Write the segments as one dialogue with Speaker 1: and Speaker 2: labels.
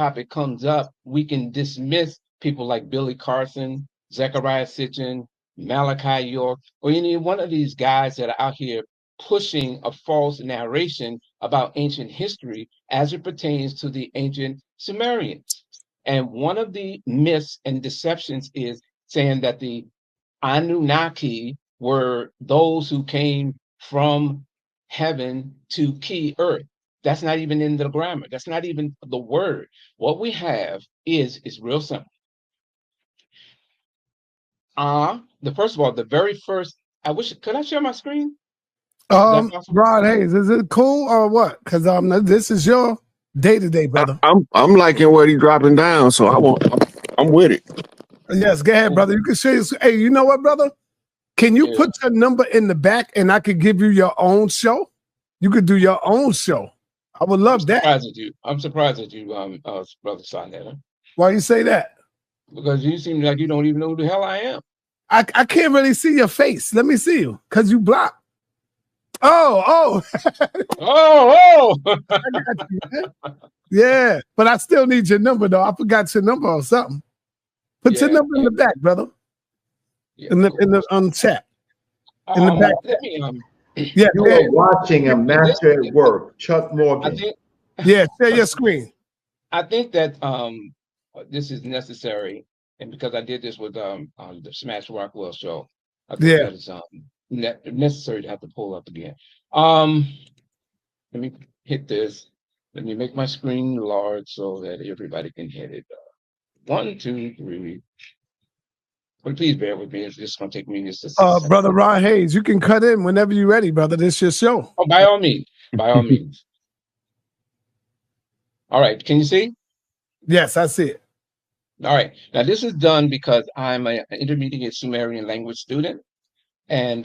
Speaker 1: topic comes up, we can dismiss people like Billy Carson, Zechariah Sitchin, Malachi York, or any one of these guys that are out here pushing a false narration about ancient history as it pertains to the ancient Sumerians. And one of the myths and deceptions is saying that the Anunnaki were those who came from heaven to key earth. That's not even in the grammar. That's not even the word. What we have is real simple. The first of all, the very first. Could I share my screen? Is that possible?
Speaker 2: Rod Hayes, is it cool or what? Because this is your day-to-day, brother.
Speaker 3: I'm liking what he's dropping down, so I'm with it.
Speaker 2: Yes, go ahead, brother. You can share. Hey, you know what, brother? Can you put your number in the back and I could give you your own show? You could do your own show. I would love that.
Speaker 1: I'm surprised at you, brother Sonetta.
Speaker 2: Why you say that?
Speaker 1: Because you seem like you don't even know who the hell I am.
Speaker 2: I can't really see your face. Let me see you, because you blocked. Oh.
Speaker 1: Oh.
Speaker 2: I got you, yeah, but I still need your number, though. I forgot your number or something. Put your number in the back, brother. Yeah, in the chat. In the back.
Speaker 4: You are watching a master at work, Chuck Morgan.
Speaker 2: Share your screen.
Speaker 1: I think that this is necessary, and because I did this with the Smash Rockwell show, I think that is necessary to have to pull up again. Let me hit this. Let me make my screen large so that everybody can hit it. 1, 2, 3. But please bear with me. It's just going to take me just a second.
Speaker 2: Brother Rod Hayes, you can cut in whenever you're ready, brother. This is your show.
Speaker 1: Oh, by all means. By all means. All right. Can you see?
Speaker 2: Yes, I see it.
Speaker 1: All right. Now, this is done because I'm an intermediate Sumerian language student. And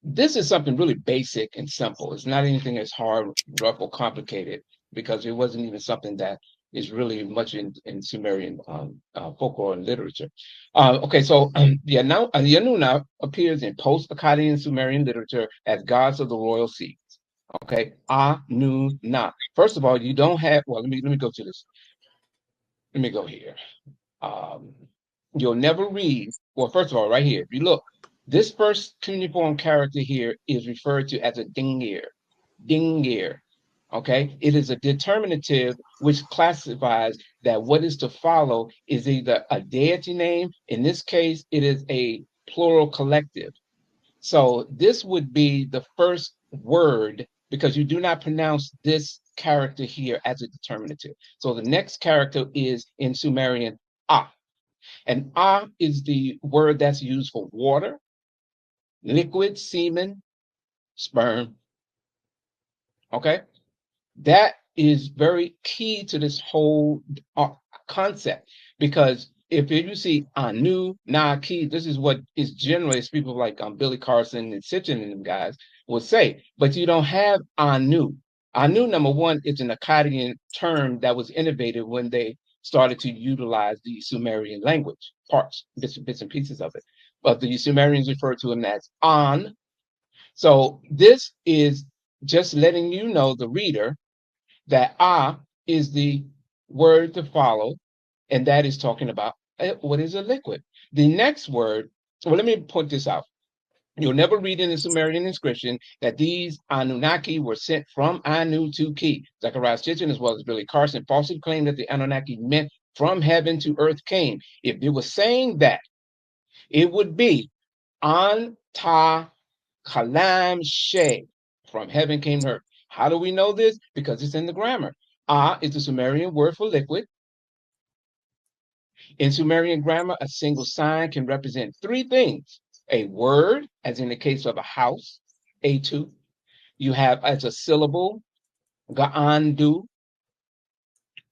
Speaker 1: this is something really basic and simple. It's not anything that's hard, rough, or complicated, because it wasn't even something that is really much in Sumerian folklore and literature. Okay, so the Anunnaki appears in post-Akkadian Sumerian literature as gods of the royal seas. Okay, Anunnaki. First of all, you don't have. Well, let me go to this. Let me go here. You'll never read. Well, first of all, right here, if you look, this first cuneiform character here is referred to as a dingir. Dingir. Okay, it is a determinative which classifies that what is to follow is either a deity name. In this case, it is a plural collective. So this would be the first word, because you do not pronounce this character here as a determinative. So the next character is in Sumerian A. And A is the word that's used for water, liquid, semen, sperm. Okay. That is very key to this whole concept, because if you see Anunnaki, this is what is generally, as people like Billy Carson and Sitchin and them guys will say, but you don't have Anu. Anu, number one, is an Akkadian term that was innovated when they started to utilize the Sumerian language, parts, bits and pieces of it. But the Sumerians refer to him as An. So this is just letting you know, the reader, that is the word to follow, and that is talking about what is a liquid. The next word, well, let me point this out. You'll never read in the Sumerian inscription that these Anunnaki were sent from Anu to Ki. Zechariah Sitchin, as well as Billy Carson, falsely claimed that the Anunnaki meant from heaven to earth came. If it was saying that, it would be Anta Kalam She, from heaven came to earth. How do we know this? Because it's in the grammar. Is the Sumerian word for liquid. In Sumerian grammar, a single sign can represent three things. A word, as in the case of a house, A2. You have as a syllable, Ga'andu.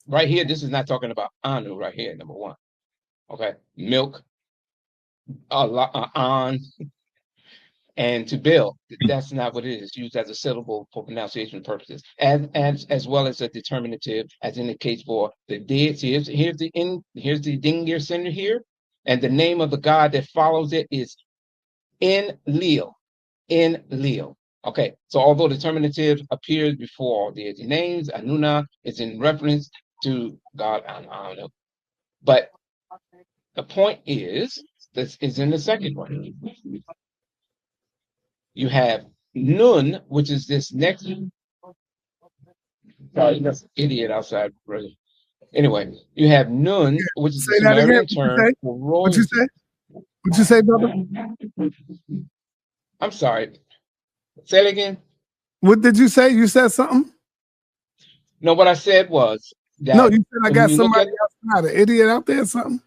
Speaker 1: Right here, this is not talking about Anu right here, number one. Okay, milk, an, and to build. That's not what it is. It's used as a syllable for pronunciation purposes, as well as a determinative, as in the case for the dead. See, here's the Dingir center here, and the name of the god that follows it is Enlil. Enlil. Okay, so although determinative appears before all deity names, Anuna is in reference to God. I don't know. But the point is, this is in the second one. You have Nun, which is this next. Sorry, that's an idiot outside. Brother. Anyway, you have Nun, which is the
Speaker 2: Say that again.
Speaker 1: Sumerian term for
Speaker 2: What you
Speaker 1: royalty.
Speaker 2: say? What you say, brother?
Speaker 1: I'm sorry. Say it again.
Speaker 2: What did you say? You said something?
Speaker 1: No, what I said was that
Speaker 2: No, you said I got
Speaker 1: you look
Speaker 2: somebody
Speaker 1: at,
Speaker 2: else, an idiot out there or something?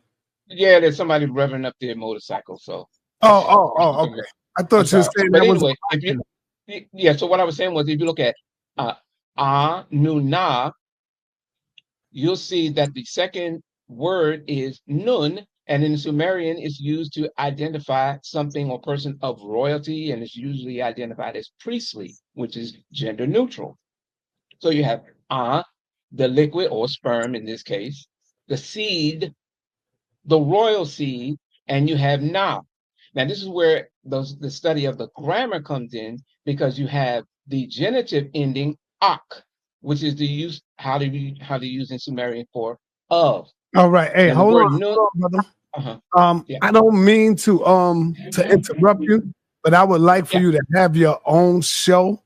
Speaker 1: yeah, there's somebody revving up their motorcycle. So,
Speaker 2: Okay. I thought you were saying
Speaker 1: but
Speaker 2: that was
Speaker 1: anyway, if you, yeah, so what I was saying was, if you look at Nuna, you'll see that the second word is Nun, and in Sumerian, it's used to identify something or person of royalty, and it's usually identified as priestly, which is gender neutral. So you have the liquid or sperm in this case, the seed, the royal seed, and you have Na. Now, this is where the study of the grammar comes in, because you have the genitive ending ak, which is the use how to use in Sumerian for of.
Speaker 2: All right. Hey,
Speaker 1: Now,
Speaker 2: hold on, brother.
Speaker 1: Yeah.
Speaker 2: I don't mean to interrupt you, but I would like for you to have your own show.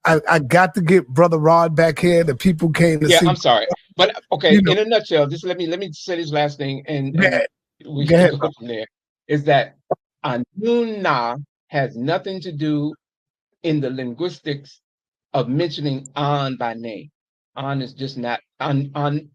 Speaker 2: I got to get Brother Rod back here. The people came to see.
Speaker 1: I'm sorry, but okay. In a nutshell, just let me say this last thing, and we can go from there. Is that Anuna has nothing to do in the linguistics of mentioning An by name. An is just not An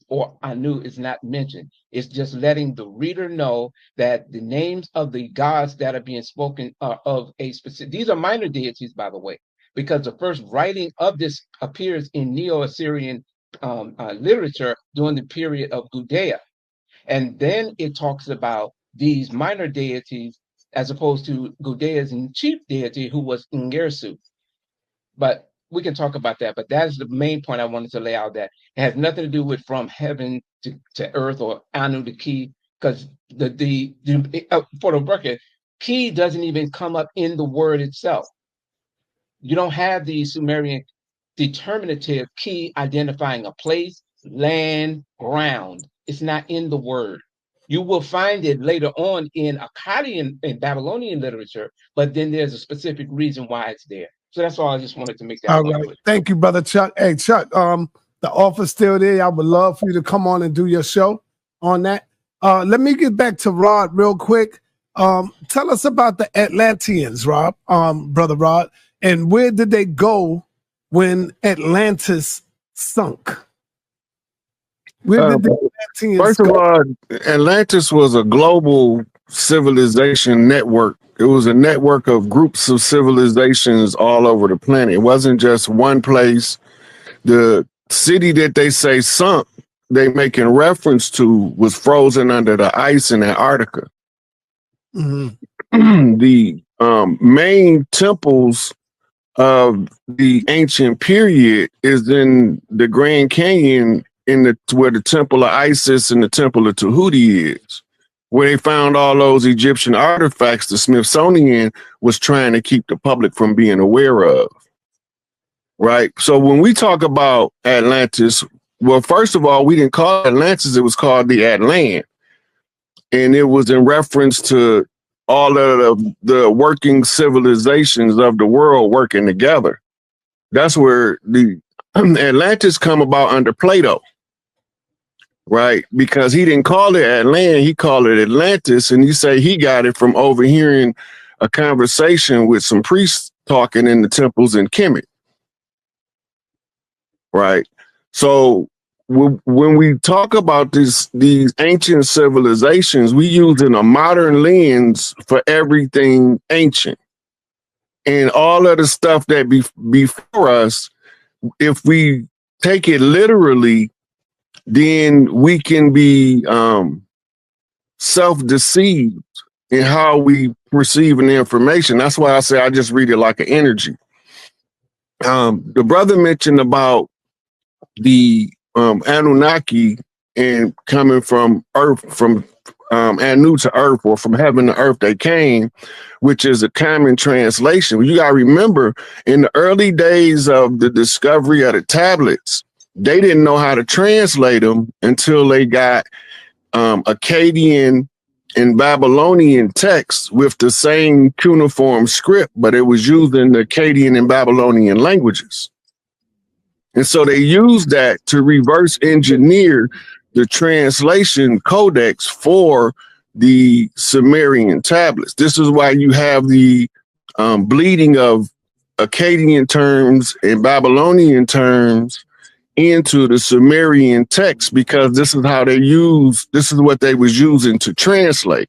Speaker 1: or Anu is not mentioned. It's just letting the reader know that the names of the gods that are being spoken are of a specific. These are minor deities, by the way, because the first writing of this appears in Neo-Assyrian literature during the period of Gudea. And then it talks about these minor deities as opposed to Gudea's chief deity, who was Ngersu. But we can talk about that. But that is the main point I wanted to lay out, that it has nothing to do with from heaven to earth or Anu to Ki, because for the record, Ki doesn't even come up in the word itself. You don't have the Sumerian determinative Ki identifying a place, land, ground. It's not in the word. You will find it later on in Akkadian and Babylonian literature, but then there's a specific reason why it's there. So that's all I just wanted to make that point.
Speaker 2: Right. Thank you, Brother Chuck. Hey, Chuck, the offer's still there. I would love for you to come on and do your show on that. Let me get back to Rod real quick. Tell us about the Atlanteans, Rob, Brother Rod, and where did they go when Atlantis sunk? Where did the Atlanteans
Speaker 3: First of all, Atlantis was a global civilization network. It was a network of groups of civilizations all over the planet. It wasn't just one place. The city that they say sunk, they making reference to, was frozen under the ice in Antarctica.
Speaker 2: Mm-hmm.
Speaker 3: The main temples of the ancient period is in the Grand Canyon, where the Temple of Isis and the Temple of Tahuti is, where they found all those Egyptian artifacts the Smithsonian was trying to keep the public from being aware of. Right. So when we talk about Atlantis, well, first of all, we didn't call it Atlantis, it was called the Atlant. And it was in reference to all of the working civilizations of the world working together. That's where the Atlantis come about under Plato, right? Because he didn't call it Atlant, he called it Atlantis, and you say he got it from overhearing a conversation with some priests talking in the temples in Kemet, right? So when we talk about these ancient civilizations, we use in a modern lens for everything ancient. And all of the stuff that before us, if we take it literally, then we can be self-deceived in how we perceive the information. That's why I say I just read it like an energy. The brother mentioned about the Anunnaki and coming from Earth, from Anu to Earth, or from heaven to Earth they came, which is a common translation. You got to remember, in the early days of the discovery of the tablets, they didn't know how to translate them until they got Akkadian and Babylonian texts with the same cuneiform script, but it was using the Akkadian and Babylonian languages. And so they used that to reverse engineer the translation codex for the Sumerian tablets. This is why you have the bleeding of Akkadian terms and Babylonian terms into the Sumerian text, because this is how this is what they was using to translate.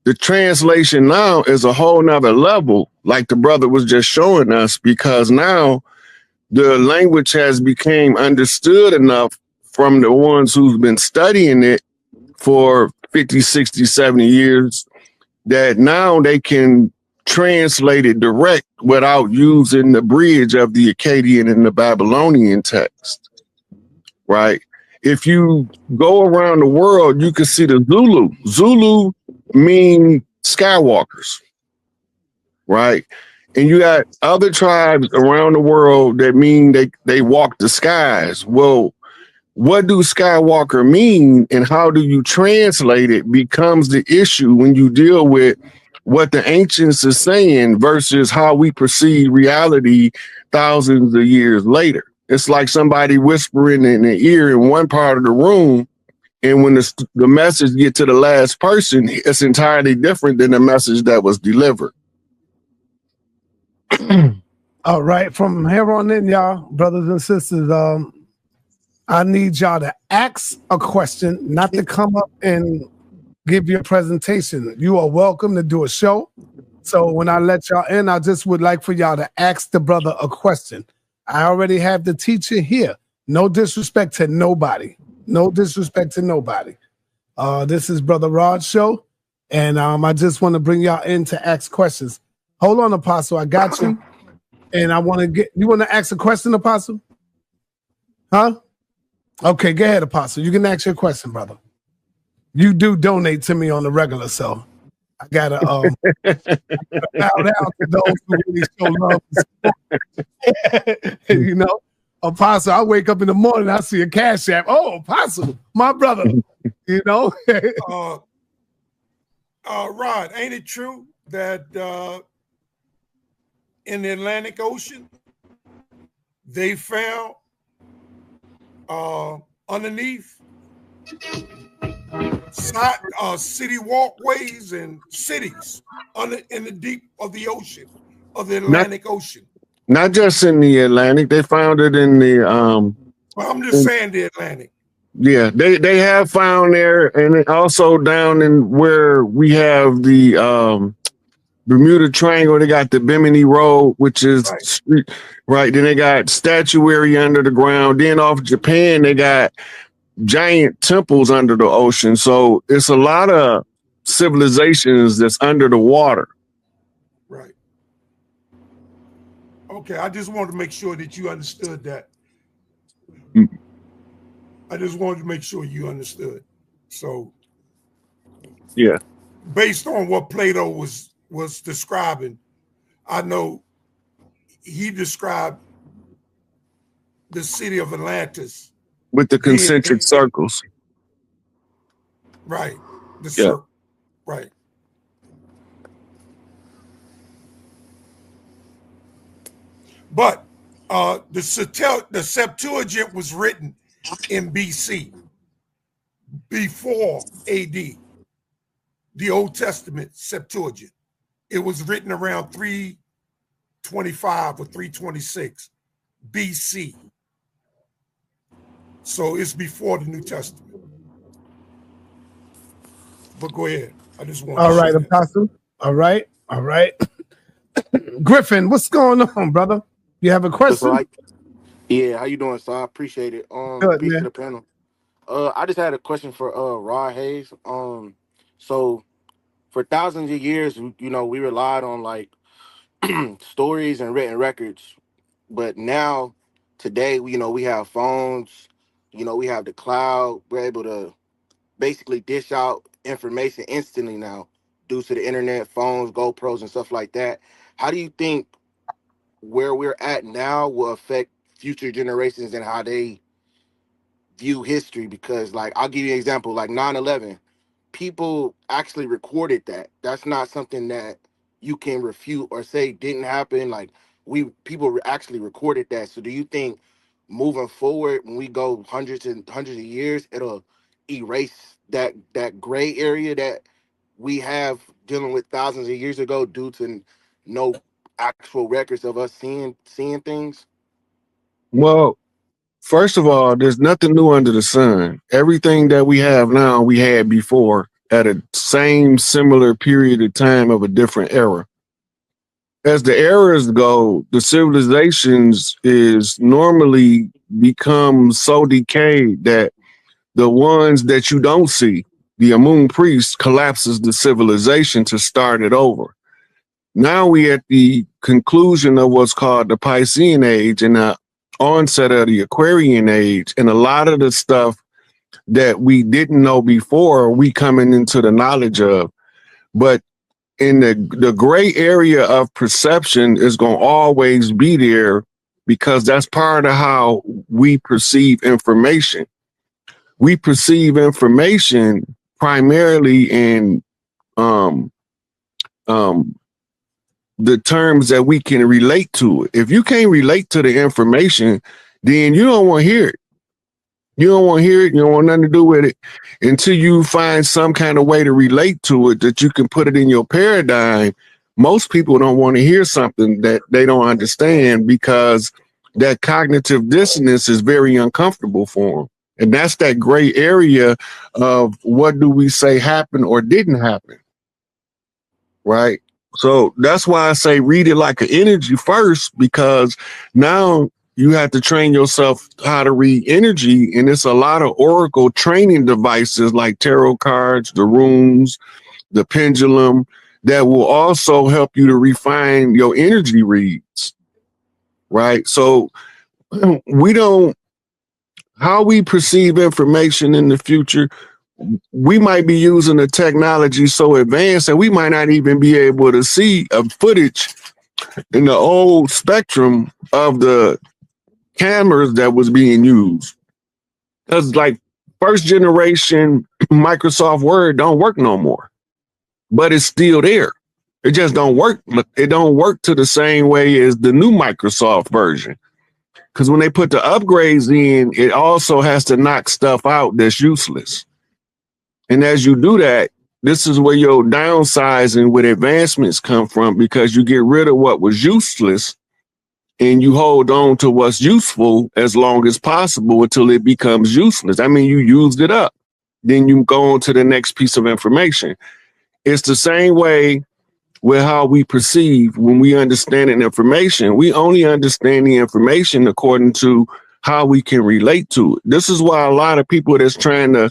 Speaker 3: The translation now is a whole nother level, like the brother was just showing us, because now the language has become understood enough from the ones who've been studying it for 50, 60, 70 years that now they can translate it direct without using the bridge of the Akkadian and the Babylonian text, right? If you go around the world, you can see the Zulu. Zulu mean skywalkers, right? And you got other tribes around the world that mean they walk the skies. Well, what do Skywalker mean and how do you translate it becomes the issue when you deal with what the ancients are saying versus how we perceive reality thousands of years later. It's like somebody whispering in the ear in one part of the room, and when the message get to the last person, it's entirely different than the message that was delivered.
Speaker 2: All right, from here on in, y'all, brothers and sisters, I need y'all to ask a question, not to come up and give your presentation. You are welcome to do a show. So when I let y'all in, I just would like for y'all to ask the brother a question. I already have the teacher here. No disrespect to nobody. No disrespect to nobody. This is Brother Rod's show, and I just want to bring y'all in to ask questions. Hold on, Apostle. I got you. And I want to get, you want to ask a question, Apostle? Huh? Okay, go ahead, Apostle. You can ask your question, brother. You do donate to me on the regular, so I gotta bow down to those who really show love and support. You know, Apostle, I wake up in the morning, I see a Cash App. Oh, Apostle, my brother. You know?
Speaker 5: Rod, ain't it true that in the Atlantic Ocean, they found underneath city walkways and cities in the deep of the ocean, of the Atlantic Ocean?
Speaker 3: Not just in the Atlantic, they found it in the
Speaker 5: well, I'm just saying the Atlantic.
Speaker 3: Yeah, they have found there, and also down in where we have the Bermuda Triangle, they got the Bimini Road, which is right. Then they got statuary under the ground. Then off Japan, they got giant temples under the ocean. So it's a lot of civilizations that's under the water.
Speaker 5: Right. Okay, I just wanted to make sure that you understood that. I just wanted to make sure you understood. So,
Speaker 3: yeah,
Speaker 5: based on what Plato was describing, I know he described the city of Atlantis
Speaker 3: with the concentric circles.
Speaker 5: Right. The circle. Right. But the Septuagint was written in BC, before AD. The Old Testament Septuagint. It was written around 325 or 326 BC. So it's before the New Testament. But go ahead. I just want.
Speaker 2: All right, Apostle. All right. All right. Griffin, what's going on, brother? You have a question?
Speaker 6: Right. Yeah, how you doing, sir? I appreciate it.
Speaker 2: Good,
Speaker 6: Peace
Speaker 2: man.
Speaker 6: to the panel. I just had a question for Rod Hayes. So for thousands of years, you know, we relied on like stories and written records, but now today, we have phones, we have the cloud. We're able to basically dish out information instantly now due to the internet, phones, GoPros, and stuff like that. How do you think where we're at now will affect future generations and how they view history. Because like I'll give you an example, like 9/11, people actually recorded that. That's not something that you can refute or say didn't happen. Like people actually recorded that. So do you think moving forward, when we go hundreds and hundreds of years, it'll erase that gray area that we have dealing with thousands of years ago due to no actual records of us seeing things?
Speaker 3: Well, first of all, there's nothing new under the sun. Everything that we have now, we had before at a same similar period of time of a different era. As the eras go, the civilizations is normally become so decayed that the ones that you don't see, the Amun priest collapses the civilization to start it over. Now we at the conclusion of what's called the Piscean age and the onset of the Aquarian age, and a lot of the stuff that we didn't know before, we coming into the knowledge of. But in the gray area of perception is going to always be there, because that's part of how we perceive information. We perceive information primarily in the terms that we can relate to it. If you can't relate to the information, then you don't want to hear it. You don't want to hear it. You don't want nothing to do with it until you find some kind of way to relate to it that you can put it in your paradigm. Most people don't want to hear something that they don't understand, because that cognitive dissonance is very uncomfortable for them. And that's that gray area of what do we say happened or didn't happen, right? So that's why I say read it like an energy first, because now you have to train yourself how to read energy. And it's a lot of oracle training devices like tarot cards, the runes, the pendulum, that will also help you to refine your energy reads, right? So how we perceive information in the future, we might be using the technology so advanced that we might not even be able to see a footage in the old spectrum of the cameras that was being used. Because like first generation Microsoft Word don't work no more, but it's still there. It just don't work. It don't work to the same way as the new Microsoft version. Because when they put the upgrades in, it also has to knock stuff out that's useless. And as you do that, this is where your downsizing with advancements come from, because you get rid of what was useless and you hold on to what's useful as long as possible until it becomes useless. I mean, you used it up. Then you go on to the next piece of information. It's the same way with how we perceive when we understand an information. We only understand the information according to how we can relate to it. This is why a lot of people that's trying to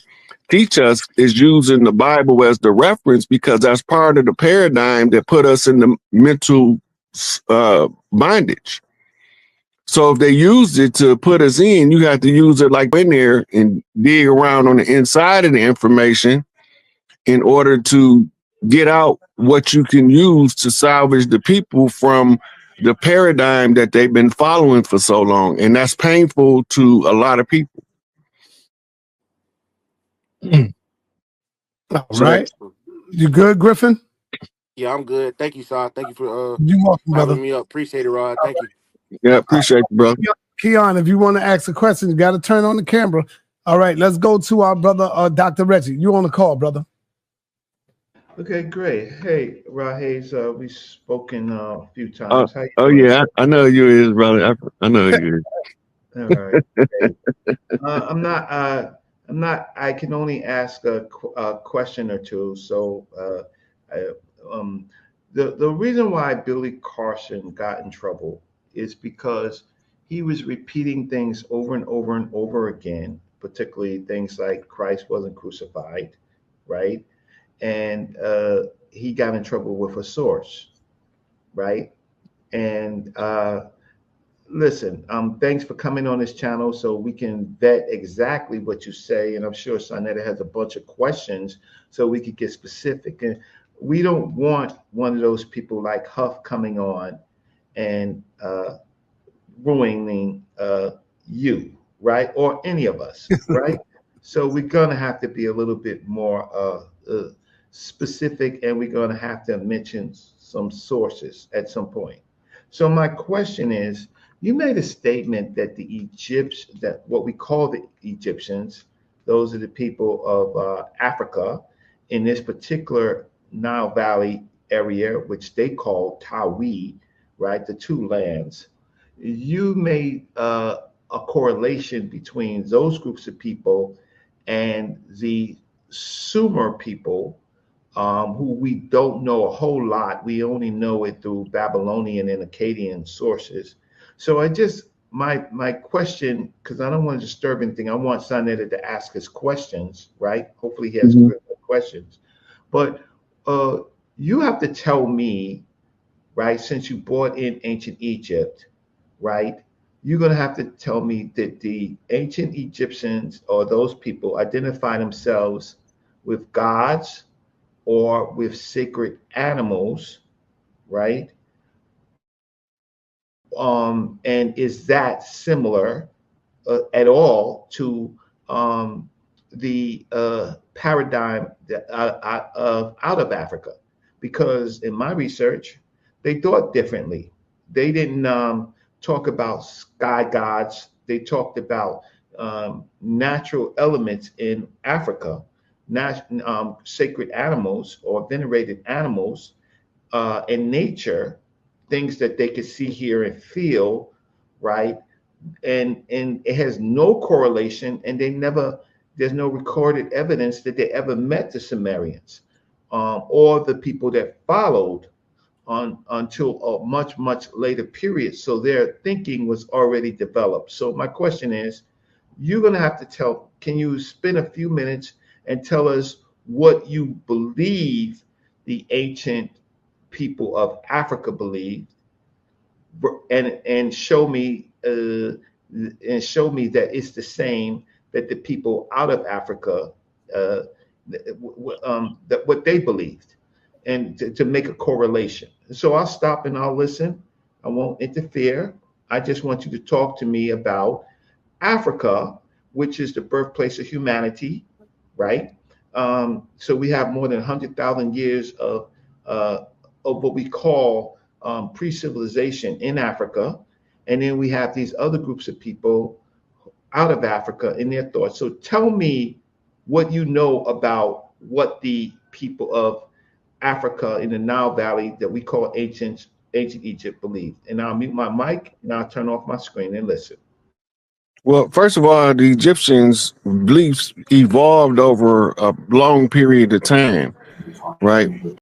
Speaker 3: teach us is using the Bible as the reference, because that's part of the paradigm that put us in the mental bondage. So if they used it to put us in, you have to use it like in there and dig around on the inside of the information in order to get out what you can use to salvage the people from the paradigm that they've been following for so long. And that's painful to a lot of people.
Speaker 2: All right. You good, Griffin?
Speaker 6: Yeah, I'm good. Thank you, Sai. Thank you for
Speaker 2: You're welcome, brother.
Speaker 6: having me up. Appreciate it, Rod. Thank you.
Speaker 3: Yeah, appreciate you, bro.
Speaker 2: Keon, if you want to ask a question, you got to turn on the camera. All right, let's go to our brother, Dr. Reggie. You on the call, brother?
Speaker 4: Okay, great. Hey, Raheez, we've spoken a few times. How you
Speaker 3: Oh
Speaker 4: doing?
Speaker 3: yeah, I know you is, brother. I know you is.
Speaker 4: All right. I'm not. I can only ask a question or two. So, the reason why Billy Carson got in trouble is because he was repeating things over and over and over again, particularly things like Christ wasn't crucified, right? And he got in trouble with a source, right? And listen, thanks for coming on this channel so we can vet exactly what you say. And I'm sure Sonetta has a bunch of questions so we could get specific. And we don't want one of those people like Huff coming on and ruining you, right? Or any of us, right? So we're gonna have to be a little bit more specific, and we're gonna have to mention some sources at some point. So my question is, you made a statement that that what we call the Egyptians, those are the people of Africa in this particular Nile Valley area, which they call Tawi, right? The two lands. You made a correlation between those groups of people and the Sumer people, who we don't know a whole lot. We only know it through Babylonian and Akkadian sources. So my question, because I don't want to disturb anything, I want Sanetta to ask us questions, right? Hopefully he has good questions. But you have to tell me, right, since you brought in ancient Egypt, right? You're going to have to tell me that the ancient Egyptians or those people identify themselves with gods or with sacred animals, right? And is that similar at all to the paradigm out of Africa? Because in my research, they thought differently. They didn't talk about sky gods. They talked about natural elements in Africa, sacred animals or venerated animals in nature, things that they could see, hear, and feel, right? And it has no correlation, and there's no recorded evidence that they ever met the Sumerians or the people that followed until a much later period. So their thinking was already developed. So my question is, you're going to have to can you spend a few minutes and tell us what you believe the ancient people of Africa believed, and show me that it's the same that the people out of Africa that what they believed, and to make a correlation. So I'll stop and I'll listen. I won't interfere. I just want you to talk to me about Africa, which is the birthplace of humanity, right? So we have more than 100,000 years of what we call pre-civilization in Africa. And then we have these other groups of people out of Africa in their thoughts. So tell me what you know about what the people of Africa in the Nile Valley that we call ancient Egypt believed. And I'll mute my mic and I'll turn off my screen and listen.
Speaker 3: Well, first of all, the Egyptians' beliefs evolved over a long period of time, right?